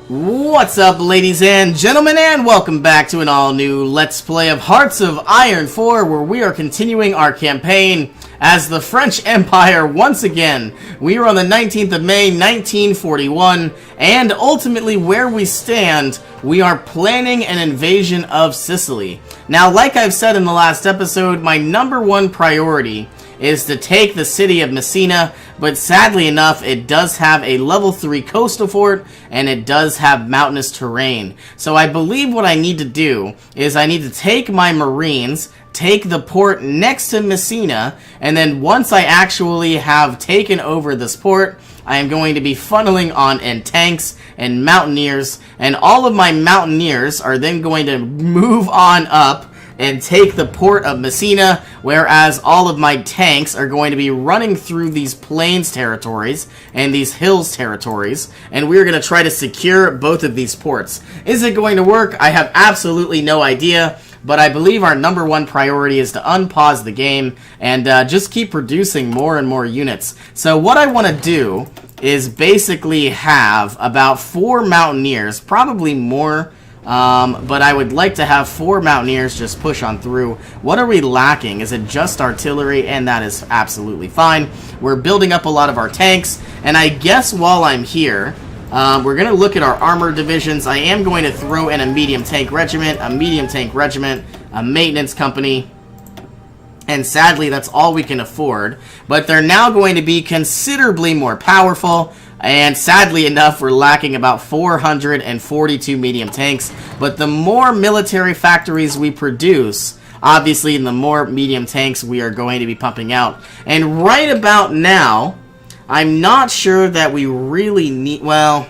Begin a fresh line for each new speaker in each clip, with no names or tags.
What's up, ladies and gentlemen, and welcome back to an all-new Let's Play of Hearts of Iron 4, where we are continuing our campaign as the French Empire once again. We are on the 19th of May, 1941, and ultimately where we stand, we are planning an invasion of Sicily. Now, like I've said in the last episode, my number one priority is to take the city of Messina, but sadly enough, it does have a level 3 coastal fort, and it does have mountainous terrain. So I believe what I need to do is I need to take my Marines, take the port next to Messina, and then once I actually have taken over this port, I am going to be funneling on in tanks and mountaineers, and all of my mountaineers are then going to move on up and take the port of Messina, whereas all of my tanks are going to be running through these plains territories and these hills territories, and we're going to try to secure both of these ports. Is it going to work? I have absolutely no idea, but I believe our number one priority is to unpause the game and just keep producing more and more units. So what I want to do is basically have about 4 mountaineers, probably more, but I would like to have 4 mountaineers just push on through. What are we lacking? Is it just artillery? And that is absolutely fine. We're building up a lot of our tanks, and I guess while I'm here, we're going to look at our armor divisions. I am going to throw in a medium tank regiment, a maintenance company, and sadly that's all we can afford. But they're now going to be considerably more powerful. And sadly enough, we're lacking about 442 medium tanks. But the more military factories we produce, obviously, the more medium tanks we are going to be pumping out. And right about now, I'm not sure that we really need... Well,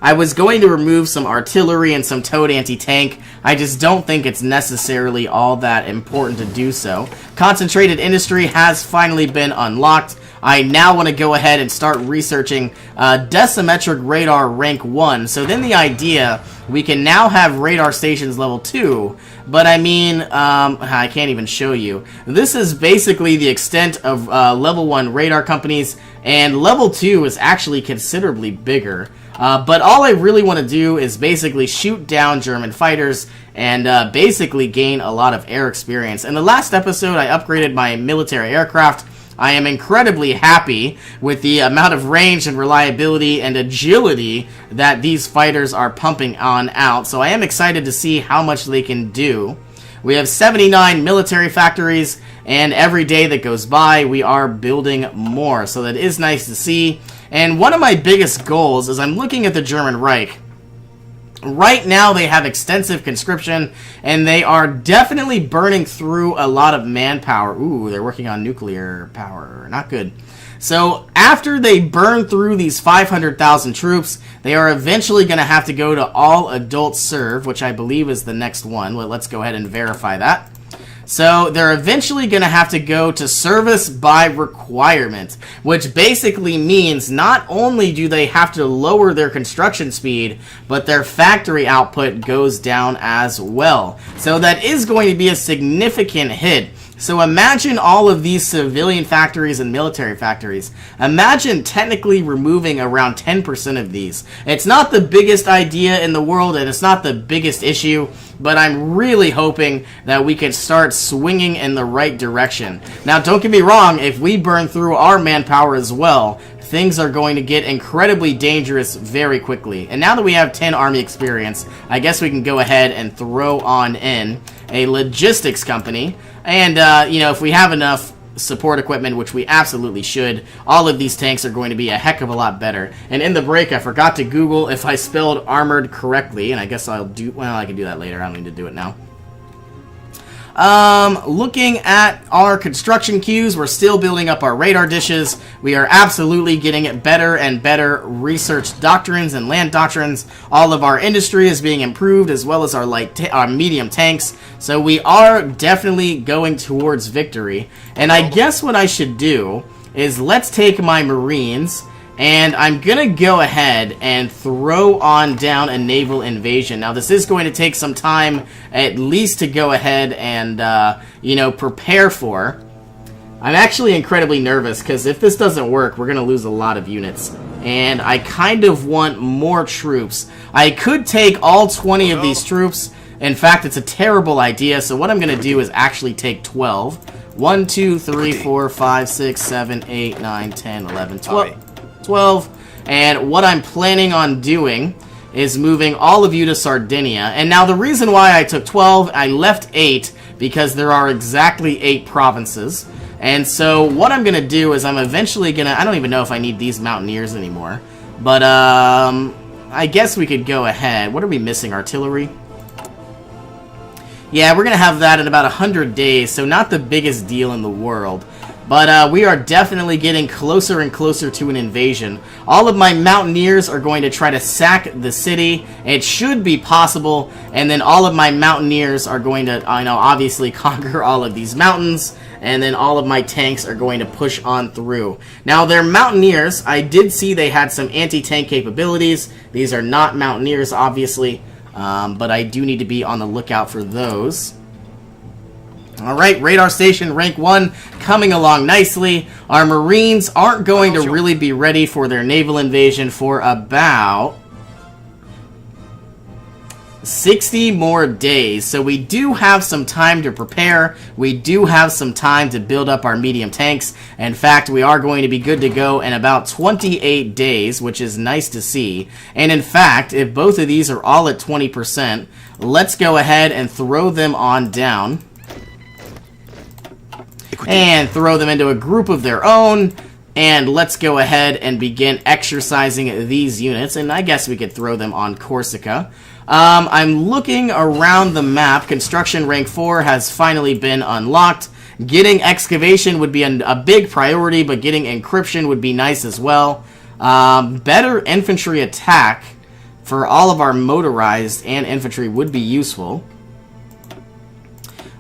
I was going to remove some artillery and some towed anti-tank. I just don't think it's necessarily all that important to do so. Concentrated industry has finally been unlocked. I now want to go ahead and start researching decimetric radar rank 1. So then the idea, we can now have radar stations level 2. But I mean, I can't even show you. This is basically the extent of level 1 radar companies. And level 2 is actually considerably bigger. But all I really want to do is basically shoot down German fighters and basically gain a lot of air experience. In the last episode, I upgraded my military aircraft. I am incredibly happy with the amount of range and reliability and agility that these fighters are pumping on out. So I am excited to see how much they can do. We have 79 military factories, and every day that goes by, we are building more. So that is nice to see. And one of my biggest goals is I'm looking at the German Reich. Right now, they have extensive conscription, and they are definitely burning through a lot of manpower. Ooh, they're working on nuclear power. Not good. So, after they burn through these 500,000 troops, they are eventually going to have to go to all adult serve, which I believe is the next one. Well, let's go ahead and verify that. So they're eventually going to have to go to service by requirement, which basically means not only do they have to lower their construction speed, but their factory output goes down as well. So that is going to be a significant hit. So imagine all of these civilian factories and military factories. Imagine technically removing around 10% of these. It's not the biggest idea in the world, and it's not the biggest issue, but I'm really hoping that we can start swinging in the right direction. Now, don't get me wrong, if we burn through our manpower as well, things are going to get incredibly dangerous very quickly. And now that we have 10 army experience, I guess we can go ahead and throw on in a logistics company. And, you know, if we have enough support equipment, which we absolutely should, all of these tanks are going to be a heck of a lot better. And in the break, I forgot to Google if I spelled armored correctly, and I guess I'll do, well, I can do that later. I don't need to do it now. Looking at our construction queues, we're still building up our radar dishes. We are absolutely getting better and better research doctrines and land doctrines. All of our industry is being improved, as well as our medium tanks. So we are definitely going towards victory. And I guess what I should do is let's take my Marines, and I'm going to go ahead and throw on down a naval invasion. Now, this is going to take some time, at least to go ahead and, you know, prepare for. I'm actually incredibly nervous, because if this doesn't work, we're going to lose a lot of units. and I kind of want more troops. I could take all 20 of these troops. In fact, it's a terrible idea, so what I'm going to do is actually take 12. 1, 2, 3, 4, 5, 6, 7, 8, 9, 10, 11, 12. And what I'm planning on doing is moving all of you to Sardinia. And now the reason why I took 12, I left 8, because there are exactly 8 provinces. And so what I'm going to do is I'm eventually going to... I don't even know if I need these mountaineers anymore. But, I guess we could go ahead. What are we missing? Artillery? Yeah, we're going to have that in about 100 days, so not the biggest deal in the world. But we are definitely getting closer and closer to an invasion. All of my mountaineers are going to try to sack the city. It should be possible. And then all of my mountaineers are going to, obviously conquer all of these mountains. And then all of my tanks are going to push on through. Now, they're mountaineers. I did see they had some anti-tank capabilities. These are not mountaineers, obviously. But I do need to be on the lookout for those. Alright, radar station rank 1 coming along nicely. Our Marines aren't going to really be ready for their naval invasion for about 60 more days. So we do have some time to prepare. We do have some time to build up our medium tanks. In fact, we are going to be good to go in about 28 days, which is nice to see. And in fact, if both of these are all at 20%, let's go ahead and throw them on down. And throw them into a group of their own. And let's go ahead and begin exercising these units. And I guess we could throw them on Corsica. I'm looking around the map. Construction rank 4 has finally been unlocked. Getting excavation would be a big priority, but getting encryption would be nice as well. Better infantry attack for all of our motorized and infantry would be useful.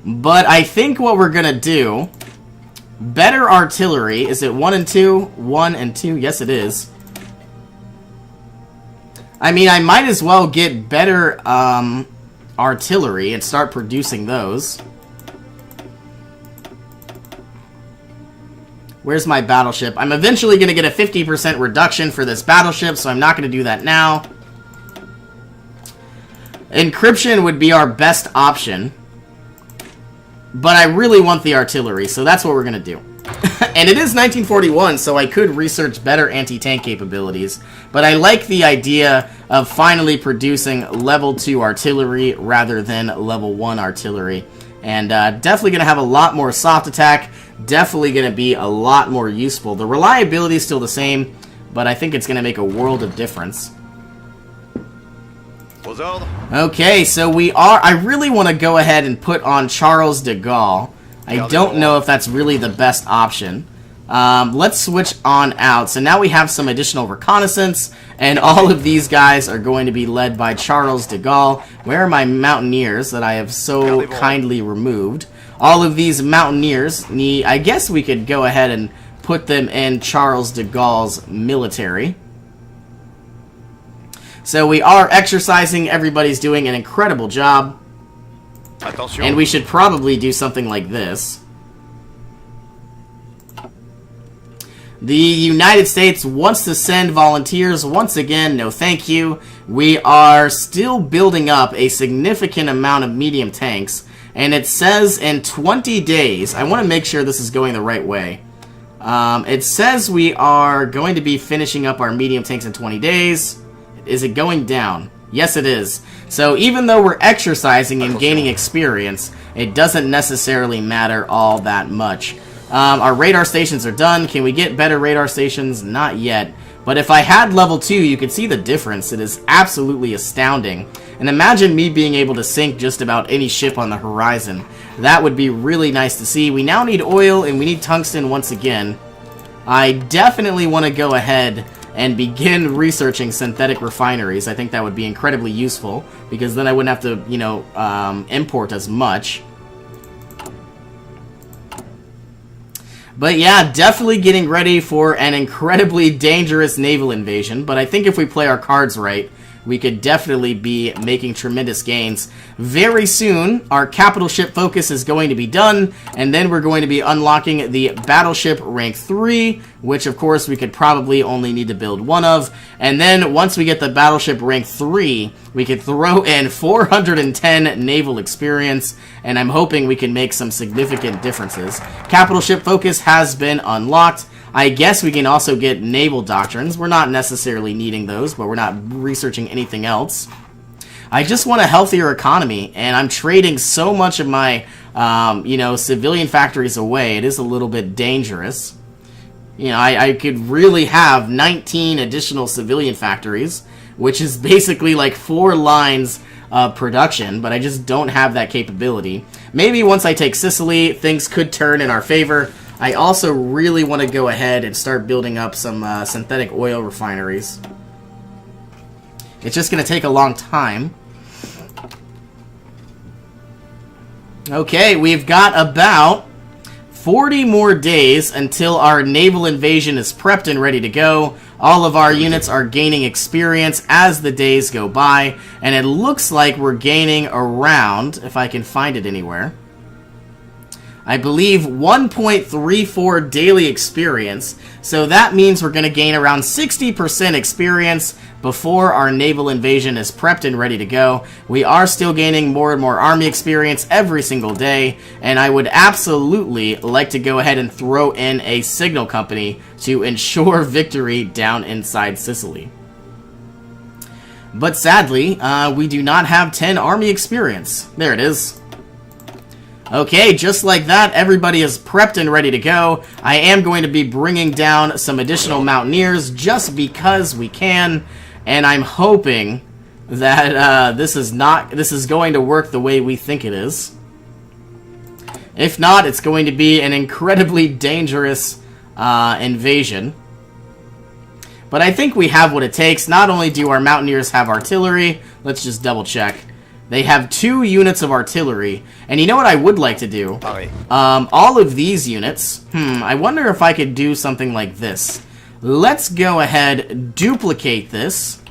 But I think what we're going to do... Better artillery. Is it 1 and 2? 1 and 2? Yes, it is. I mean, I might as well get better artillery and start producing those. Where's my battleship? I'm eventually going to get a 50% reduction for this battleship, so I'm not going to do that now. Encryption would be our best option. But I really want the artillery, so that's what we're going to do. And it is 1941, so I could research better anti-tank capabilities. But I like the idea of finally producing level 2 artillery rather than level 1 artillery. And definitely going to have a lot more soft attack. Definitely going to be a lot more useful. The reliability is still the same, but I think it's going to make a world of difference. Okay, so I really want to go ahead and put on Charles de Gaulle. I don't know if that's really the best option. Let's switch on out. So now we have some additional reconnaissance, and all of these guys are going to be led by Charles de Gaulle. Where are my mountaineers that I have so kindly removed? All of these mountaineers need... I guess we could go ahead and put them in Charles de Gaulle's military. So we are exercising. Everybody's doing an incredible job. And we should probably do something like this. The United States wants to send volunteers. Once again, no thank you. We are still building up a significant amount of medium tanks. And it says in 20 days, I want to make sure this is going the right way. It says we are going to be finishing up our medium tanks in 20 days. Is it going down? Yes, it is. So even though we're exercising and gaining experience, it doesn't necessarily matter all that much. Our radar stations are done. Can we get better radar stations? Not yet. But if I had level 2, you could see the difference. It is absolutely astounding. And imagine me being able to sink just about any ship on the horizon. That would be really nice to see. We now need oil and we need tungsten once again. I definitely want to go ahead and begin researching synthetic refineries. I think that would be incredibly useful, because then I wouldn't have to, import as much. But yeah, definitely getting ready for an incredibly dangerous naval invasion, but I think if we play our cards right, we could definitely be making tremendous gains. Very soon, our capital ship focus is going to be done, and then we're going to be unlocking the battleship rank 3, which of course we could probably only need to build one of. And then once we get the battleship rank 3, we could throw in 410 naval experience, and I'm hoping we can make some significant differences. Capital ship focus has been unlocked. I guess we can also get naval doctrines. We're not necessarily needing those, but we're not researching anything else. I just want a healthier economy, and I'm trading so much of my, civilian factories away. It is a little bit dangerous. You know, I could really have 19 additional civilian factories, which is basically like 4 lines of production, but I just don't have that capability. Maybe once I take Sicily, things could turn in our favor. I also really want to go ahead and start building up some synthetic oil refineries. It's just going to take a long time. Okay, we've got about 40 more days until our naval invasion is prepped and ready to go. All of our units are gaining experience as the days go by, and it looks like we're gaining around, if I can find it anywhere, I believe 1.34 daily experience, so that means we're going to gain around 60% experience before our naval invasion is prepped and ready to go. We are still gaining more and more army experience every single day, and I would absolutely like to go ahead and throw in a signal company to ensure victory down inside Sicily. But sadly, we do not have 10 army experience. There it is. Okay, just like that, everybody is prepped and ready to go. I am going to be bringing down some additional mountaineers just because we can, and I'm hoping that this is going to work the way we think it is. If not, it's going to be an incredibly dangerous invasion. But I think we have what it takes. Not only do our mountaineers have artillery, let's just double check. They have 2 units of artillery. And you know what I would like to do? All of these units. I wonder if I could do something like this. Let's go ahead, duplicate this,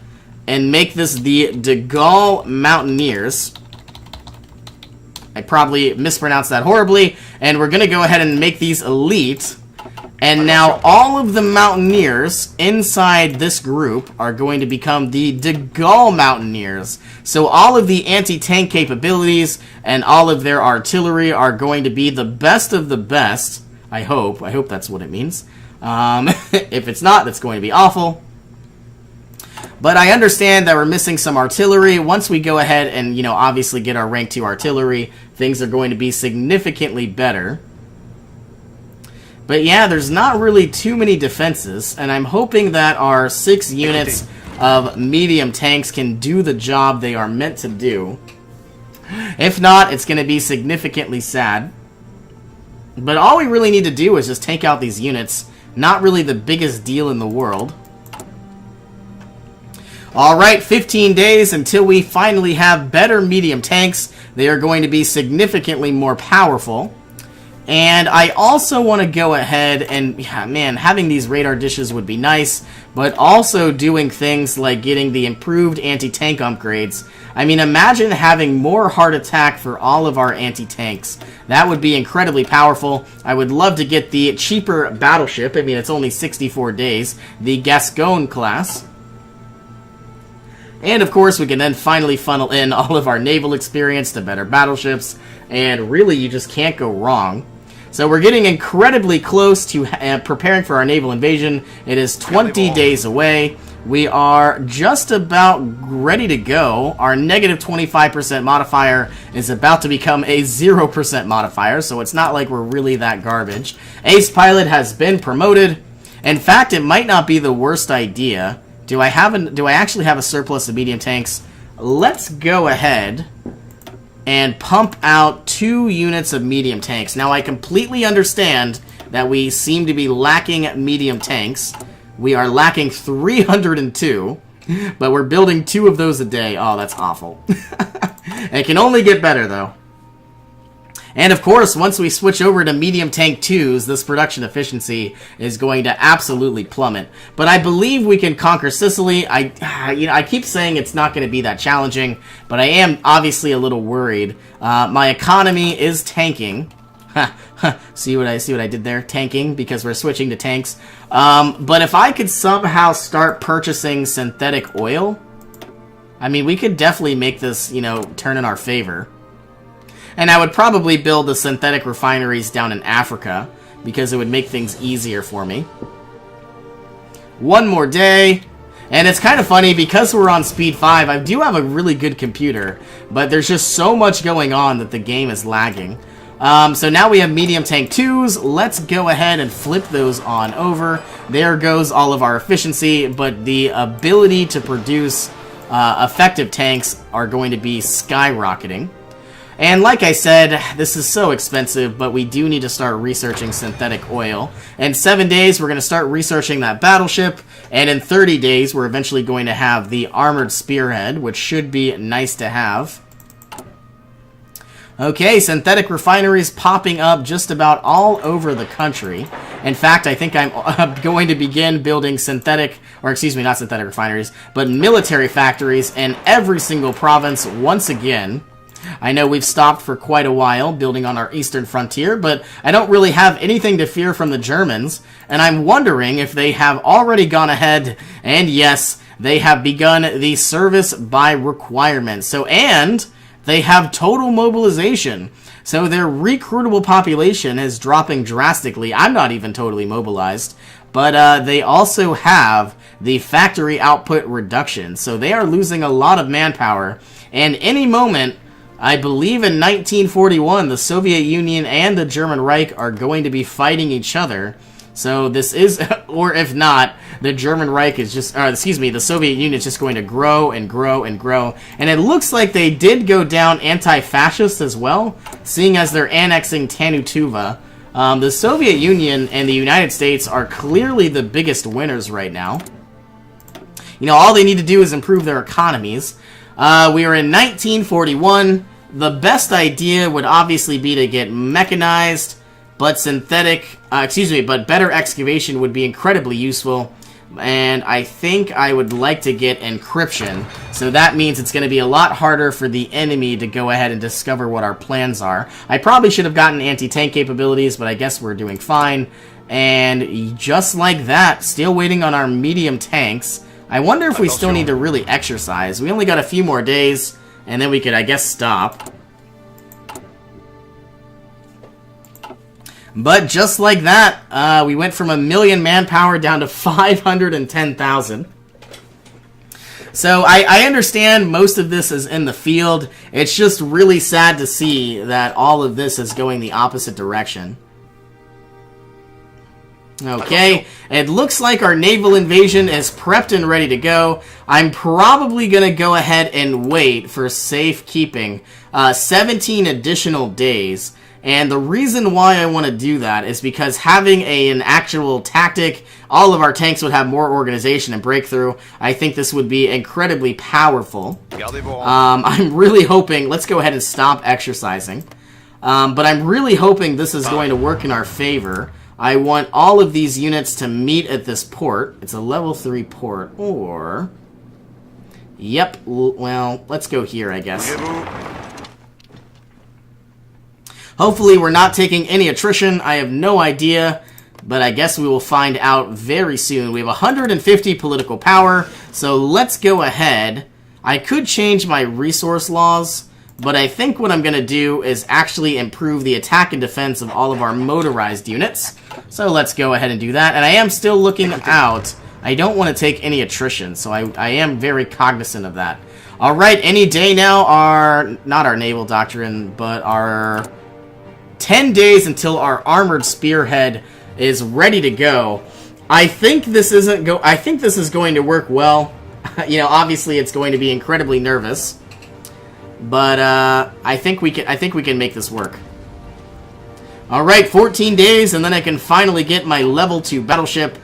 and make this the De Gaulle Mountaineers. I probably mispronounced that horribly. And we're going to go ahead and make these elite. And now all of the Mountaineers inside this group are going to become the De Gaulle Mountaineers. So all of the anti-tank capabilities and all of their artillery are going to be the best of the best. I hope. I hope that's what it means. If it's not, that's going to be awful. But I understand that we're missing some artillery. Once we go ahead and, obviously get our rank 2 artillery, things are going to be significantly better. But yeah, there's not really too many defenses, and I'm hoping that our 6 units of medium tanks can do the job they are meant to do. If not, it's going to be significantly sad. But all we really need to do is just take out these units. Not really the biggest deal in the world. Alright, 15 days until we finally have better medium tanks. They are going to be significantly more powerful. And I also want to go ahead and, having these radar dishes would be nice, but also doing things like getting the improved anti-tank upgrades. I mean, imagine having more heart attack for all of our anti-tanks. That would be incredibly powerful. I would love to get the cheaper battleship. I mean, it's only 64 days. The Gascon class. And of course, we can then finally funnel in all of our naval experience to better battleships. And really, you just can't go wrong. So we're getting incredibly close to preparing for our naval invasion. It is 20 days away. We are just about ready to go. Our negative 25% modifier is about to become a 0% modifier, so it's not like we're really that garbage. Ace Pilot has been promoted. In fact, it might not be the worst idea. Do I actually have a surplus of medium tanks? Let's go ahead and pump out 2 units of medium tanks. Now, I completely understand that we seem to be lacking medium tanks. We are lacking 302, but we're building 2 of those a day. Oh, that's awful. It can only get better, though. And of course, once we switch over to medium tank 2s, this production efficiency is going to absolutely plummet. But I believe we can conquer Sicily. I keep saying it's not going to be that challenging, but I am obviously a little worried. My economy is tanking. See what I did there? Tanking, because we're switching to tanks. But if I could somehow start purchasing synthetic oil, I mean, we could definitely make this, turn in our favor. And I would probably build the synthetic refineries down in Africa, because it would make things easier for me. One more day. And it's kind of funny, because we're on speed 5, I do have a really good computer, but there's just so much going on that the game is lagging. So now we have medium tank 2s. Let's go ahead and flip those on over. There goes all of our efficiency, but the ability to produce effective tanks are going to be skyrocketing. And like I said, this is so expensive, but we do need to start researching synthetic oil. In 7 days, we're going to start researching that battleship, and in 30 days, we're eventually going to have the armored spearhead, which should be nice to have. Okay, synthetic refineries popping up just about all over the country. In fact, I think I'm going to begin building synthetic, or excuse me, not synthetic refineries, but military factories in every single province once again. I know we've stopped for quite a while building on our eastern frontier, but I don't really have anything to fear from the Germans, and I'm wondering if they have already gone ahead, and yes, they have begun the service by requirement. And they have total mobilization, so their recruitable population is dropping drastically. I'm not even totally mobilized, but they also have the factory output reduction, so they are losing a lot of manpower, and any moment, I believe in 1941, the Soviet Union and the German Reich are going to be fighting each other. So this is, or if not, the German Reich is just, the Soviet Union is just going to grow and grow and grow. And it looks like they did go down anti-fascist as well, seeing as they're annexing Tanutuva. The Soviet Union and the United States are clearly the biggest winners right now. All they need to do is improve their economies. We are in 1941. The best idea would obviously be to get mechanized, but but better excavation would be incredibly useful. And I think I would like to get encryption. So that means it's going to be a lot harder for the enemy to go ahead and discover what our plans are. I probably should have gotten anti-tank capabilities, but I guess we're doing fine. And just like that, still waiting on our medium tanks. I wonder if we still need to really exercise. We only got a few more days, and then we could, I guess, stop. But just like that, we went from 1 million manpower down to 510,000. So I understand most of this is in the field. It's just really sad to see that all of this is going the opposite direction. Okay, it looks like our naval invasion is prepped and ready to go. I'm probably going to go ahead and wait for safekeeping 17 additional days. And the reason why I want to do that is because having an actual tactic, all of our tanks would have more organization and breakthrough. I think this would be incredibly powerful. I'm really hoping, let's go ahead and stop exercising. But I'm really hoping this is going to work in our favor. I want all of these units to meet at this port. It's a level 3 port, or... Yep, well, let's go here, I guess. Hopefully we're not taking any attrition. I have no idea, but I guess we will find out very soon. We have 150 political power, so let's go ahead. I could change my resource laws, but I think what I'm going to do is actually improve the attack and defense of all of our motorized units. So let's go ahead and do that. And I am still looking out. I don't want to take any attrition, so I am very cognizant of that. Alright, any day now, not our naval doctrine, but our 10 days until our armored spearhead is ready to go. I think this is going to work well. Obviously it's going to be incredibly nervous. But I think we can make this work. Alright, 14 days, and then I can finally get my level 2 battleship.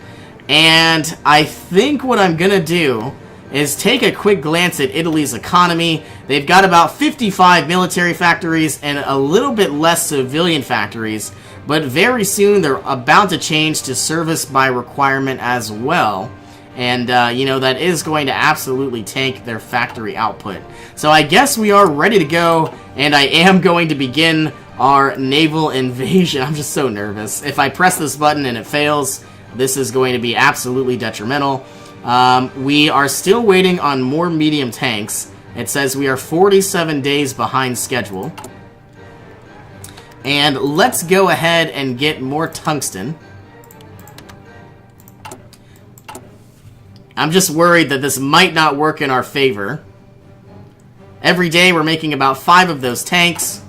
And I think what I'm going to do is take a quick glance at Italy's economy. They've got about 55 military factories and a little bit less civilian factories, but very soon they're about to change to service by requirement as well. And, you know, that is going to absolutely tank their factory output. So I guess we are ready to go, and I am going to begin our naval invasion. I'm just so nervous. If I press this button and it fails, this is going to be absolutely detrimental. We are still waiting on more medium tanks. It says we are 47 days behind schedule. And let's go ahead and get more tungsten. I'm just worried that this might not work in our favor. Every day we're making about 5 of those tanks.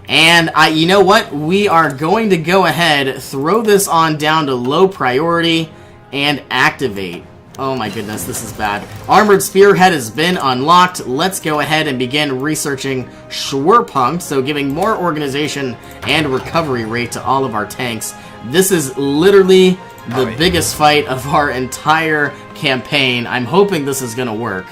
And you know what? We are going to go ahead, throw this on down to low priority, and activate. Oh my goodness, this is bad. Armored Spearhead has been unlocked. Let's go ahead and begin researching Schwerpunkt, so giving more organization and recovery rate to all of our tanks. This is literally the biggest fight of our entire campaign. I'm hoping this is going to work.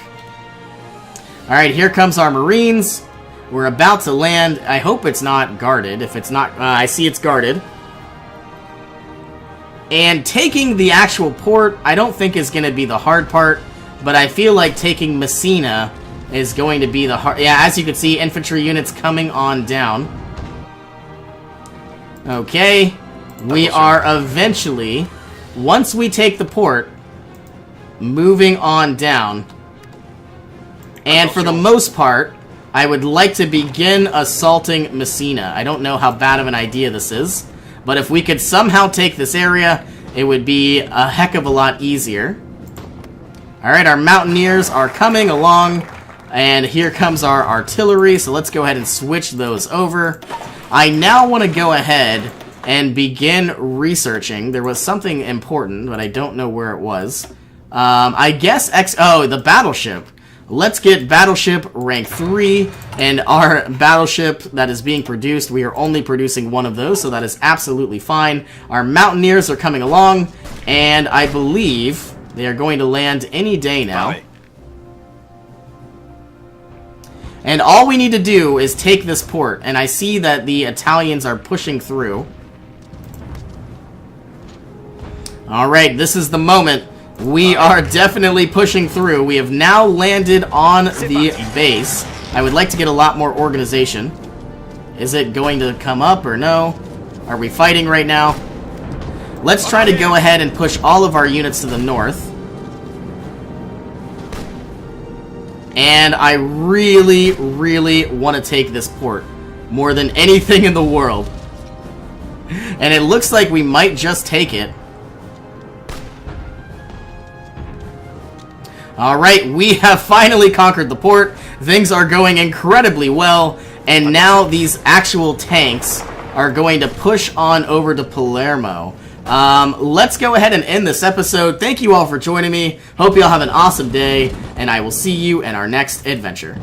Alright, here comes our Marines. We're about to land. I hope it's not guarded. If it's not, I see it's guarded. And taking the actual port, I don't think is going to be the hard part, but I feel like taking Messina is going to be the hard... Yeah, as you can see, infantry units coming on down. Okay, we are eventually, once we take the port, moving on down. And for the most part, I would like to begin assaulting Messina. I don't know how bad of an idea this is, but if we could somehow take this area, it would be a heck of a lot easier. Alright, our Mountaineers are coming along, and here comes our artillery, so let's go ahead and switch those over. I now want to go ahead and begin researching. There was something important, but I don't know where it was. I guess the battleship. Let's get battleship rank 3, and our battleship that is being produced, we are only producing 1 of those, so that is absolutely fine. Our Mountaineers are coming along, and I believe they are going to land any day now. And all we need to do is take this port, and I see that the Italians are pushing through. Alright, this is the moment. We are definitely pushing through. We have now landed on the base. I would like to get a lot more organization. Is it going to come up or no? Are we fighting right now? Let's try to go ahead and push all of our units to the north. And I really, really want to take this port more than anything in the world. And it looks like we might just take it. Alright, we have finally conquered the port. Things are going incredibly well. And now these actual tanks are going to push on over to Palermo. Let's go ahead and end this episode. Thank you all for joining me. Hope you all have an awesome day. And I will see you in our next adventure.